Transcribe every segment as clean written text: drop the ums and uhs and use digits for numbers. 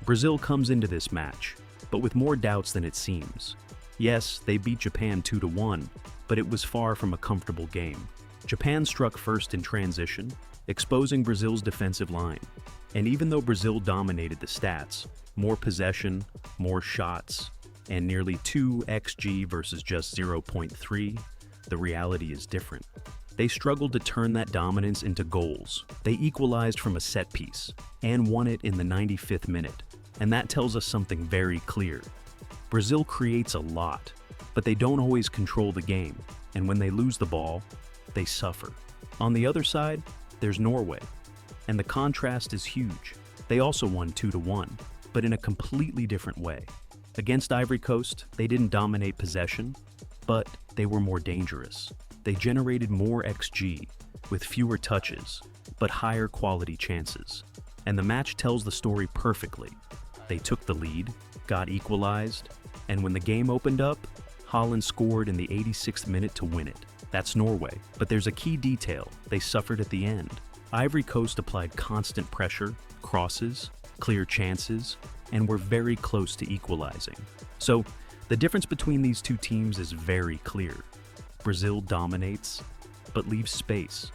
Brazil comes into this match, but with more doubts than it seems. Yes, they beat Japan 2-1, but it was far from a comfortable game. Japan struck first in transition, exposing Brazil's defensive line. And even though Brazil dominated the stats, more possession, more shots, and nearly 2 xG versus just 0.3, the reality is different. They struggled to turn that dominance into goals. They equalized from a set piece and won it in the 95th minute. And that tells us something very clear. Brazil creates a lot, but they don't always control the game. And when they lose the ball, they suffer. On the other side, there's Norway. And the contrast is huge. They also won 2-1, but in a completely different way. Against Ivory Coast, they didn't dominate possession, but they were more dangerous. They generated more XG, with fewer touches, but higher quality chances. And the match tells the story perfectly. They took the lead, got equalized, and when the game opened up, Haaland scored in the 86th minute to win it. That's Norway. But there's a key detail: they suffered at the end. Ivory Coast applied constant pressure, crosses, clear chances, and were very close to equalizing. So, the difference between these two teams is very clear. Brazil dominates, but leaves space.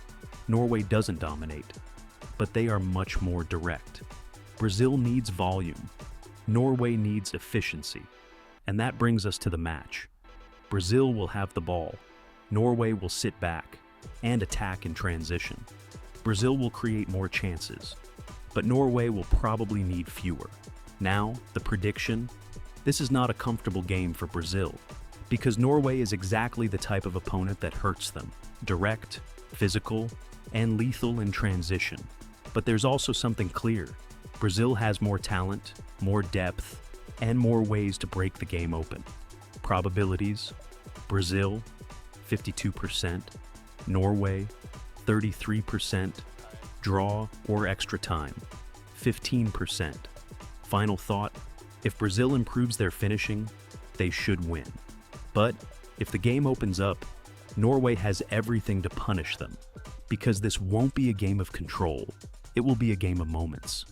Norway doesn't dominate, but they are much more direct. Brazil needs volume. Norway needs efficiency. And that brings us to the match. Brazil will have the ball. Norway will sit back and attack in transition. Brazil will create more chances, but Norway will probably need fewer. Now, the prediction: this is not a comfortable game for Brazil, because Norway is exactly the type of opponent that hurts them. Direct, physical, and lethal in transition. But there's also something clear. Brazil has more talent, more depth, and more ways to break the game open. Probabilities: Brazil, 52%, Norway, 33%, draw or extra time, 15%. Final thought: if Brazil improves their finishing, they should win. But if the game opens up, Norway has everything to punish them, because this won't be a game of control. It will be a game of moments.